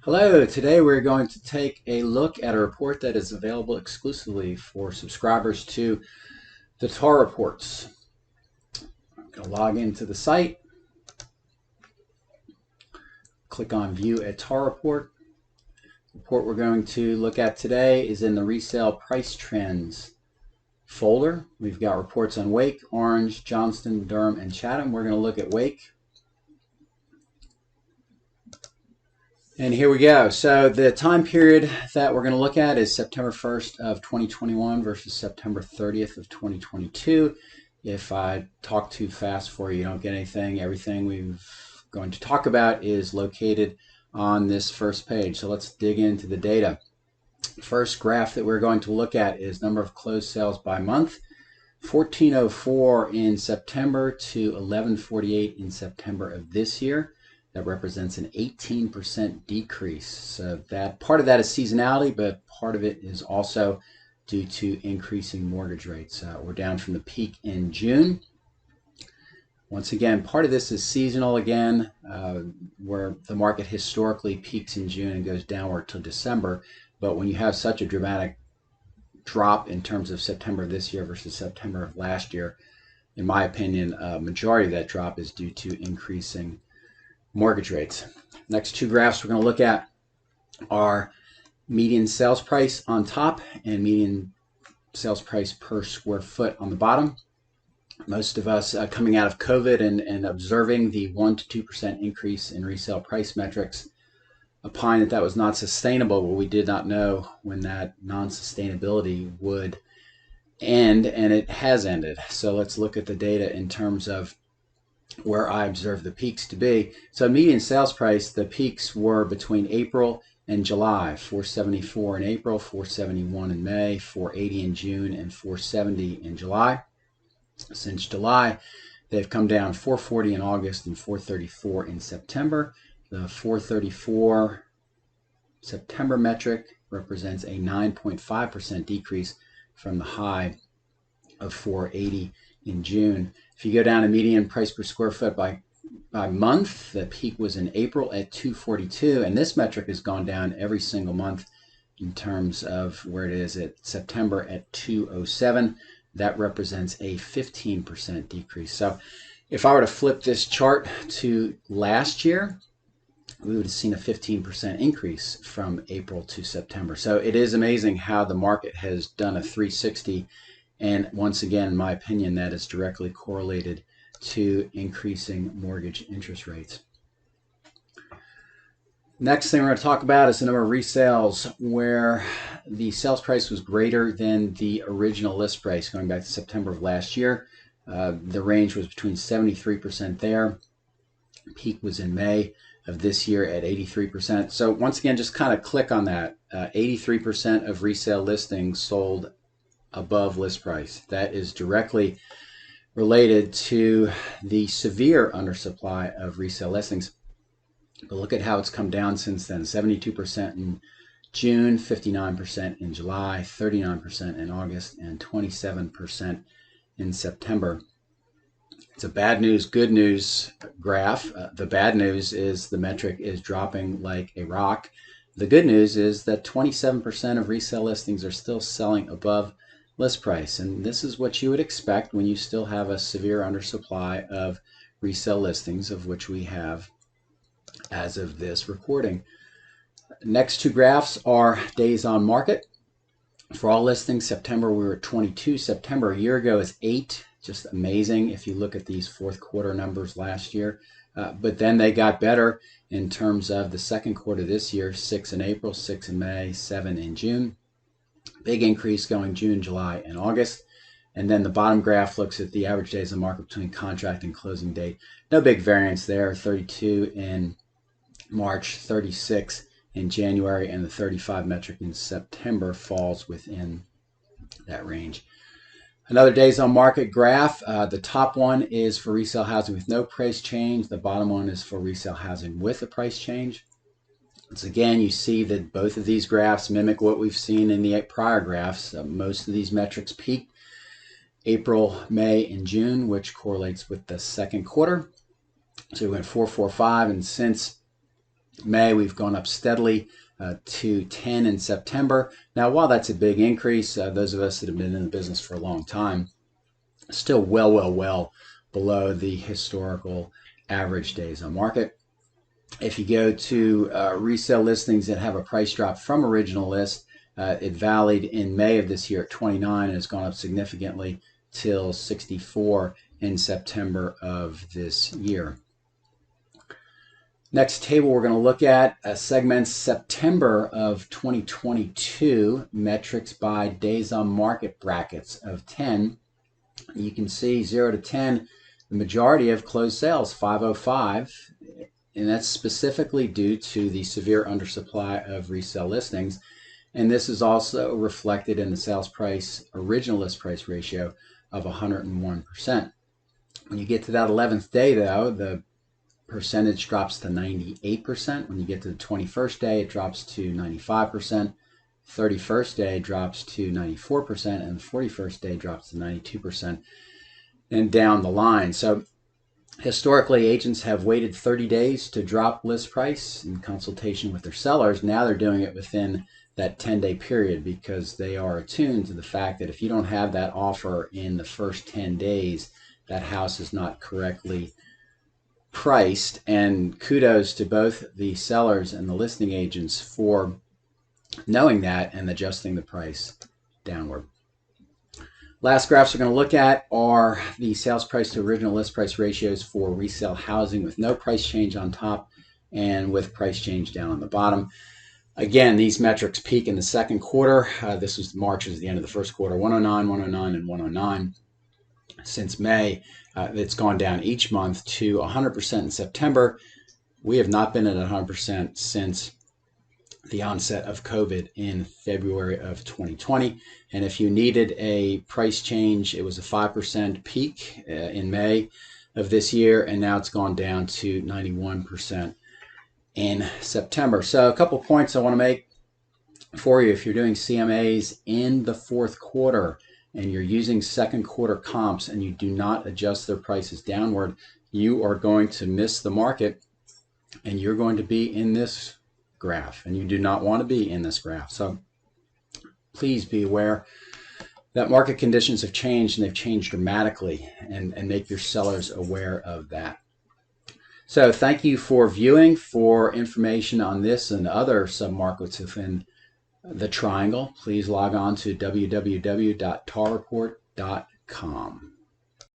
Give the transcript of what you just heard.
Hello, today we're going to take a look at a report that is available exclusively for subscribers to the TAR reports. I'm going to log into the site, click on View a TAR report. The report we're going to look at today is in the Resale Price Trends folder. We've got reports on Wake, Orange, Johnston, Durham, and Chatham. We're going to look at Wake. And here we go. So the time period that we're going to look at is September 1st of 2021 versus September 30th of 2022. If I talk too fast for you, you don't get anything. Everything we're going to talk about is located on this first page. So let's dig into the data. First graph that we're going to look at is number of closed sales by month. 1404 in September to 1148 in September of this year. That represents an 18% decrease. So that part of that is seasonality, but part of it is also due to increasing mortgage rates. We're down from the peak in June. Once again, part of this is seasonal again, where the market historically peaks in June and goes downward till December. But when you have such a dramatic drop in terms of September this year versus September of last year, in my opinion, a majority of that drop is due to increasing mortgage rates. Next two graphs we're going to look at are median sales price on top and median sales price per square foot on the bottom. Most of us coming out of COVID and observing the 1 to 2% increase in resale price metrics opined that that was not sustainable, but we did not know when that non-sustainability would end, and it has ended. So let's look at the data in terms of where I observed the peaks to be. So median sales price, the peaks were between April and July. 474 in April, 471 in May, 480 in June, and 470 in July. Since July, they've come down 440 in August and 434 in September. The 434 September metric represents a 9.5% decrease from the high of 480 in June. If you go down to median price per square foot by month, the peak was in April at 242, and this metric has gone down every single month in terms of where it is at September at 207. That represents a 15% decrease. So if I were to flip this chart to last year, we would have seen a 15% increase from April to September. So it is amazing how the market has done a 360. And once again, in my opinion, that is directly correlated to increasing mortgage interest rates. Next thing we're going to talk about is the number of resales where the sales price was greater than the original list price going back to September of last year. The range was between 73% there. Peak was in May of this year at 83%. So once again, just kind of click on that. 83% of resale listings sold above list price. That is directly related to the severe undersupply of resale listings. But look at how it's come down since then. 72% in June, 59% in July, 39% in August, and 27% in September. It's a bad news, good news graph. The bad news is the metric is dropping like a rock. The good news is that 27% of resale listings are still selling above list price, and this is what you would expect when you still have a severe undersupply of resale listings, of which we have as of this recording. Next two graphs are days on market. For all listings, September we were at 22. September a year ago is 8. Just amazing if you look at these fourth quarter numbers last year. But then they got better in terms of the second quarter this year, 6 in April, 6 in May, 7 in June. Big increase going June, July, and August. And then the bottom graph looks at the average days on market between contract and closing date. No big variance there, 32 in March, 36 in January, and the 35 metric in September falls within that range. Another days on market graph. The top one is for resale housing with no price change. The bottom one is for resale housing with a price change. Once again, you see that both of these graphs mimic what we've seen in the prior graphs. Most of these metrics peaked April, May, and June, which correlates with the second quarter. So we went 445, and since May, we've gone up steadily to 10 in September. Now, while that's a big increase, those of us that have been in the business for a long time, still well below the historical average days on market. If you go to resale listings that have a price drop from original list, it valued in May of this year at 29 and has gone up significantly till 64 in September of this year. Next table we're going to look at segments September of 2022, metrics by days on market brackets of 10. You can see 0 to 10, the majority of closed sales, 505, and that's specifically due to the severe undersupply of resale listings. And this is also reflected in the sales price, original list price ratio of 101%. When you get to that 11th day, though, the percentage drops to 98%. When you get to the 21st day, it drops to 95%. 31st day drops to 94%, and the 41st day drops to 92%, and down the line. So historically, agents have waited 30 days to drop list price in consultation with their sellers. Now they're doing it within that 10-day period because they are attuned to the fact that if you don't have that offer in the first 10 days, that house is not correctly priced. And kudos to both the sellers and the listing agents for knowing that and adjusting the price downward. Last graphs we're going to look at are the sales price to original list price ratios for resale housing with no price change on top and with price change down on the bottom. Again, these metrics peak in the second quarter. This was March, is the end of the first quarter, 109, 109, and 109. Since May, it's gone down each month to 100% in September. We have not been at 100% since the onset of COVID in February of 2020. And if you needed a price change, it was a 5% peak in May of this year, and now it's gone down to 91% in September. So a couple points I want to make for you. If you're doing CMAs in the fourth quarter and you're using second quarter comps and you do not adjust their prices downward, you are going to miss the market and you're going to be in this graph, and you do not want to be in this graph. So please be aware that market conditions have changed, and they've changed dramatically, and make your sellers aware of that. So thank you for viewing. For information on this and other submarkets within the triangle, please log on to www.tarreport.com.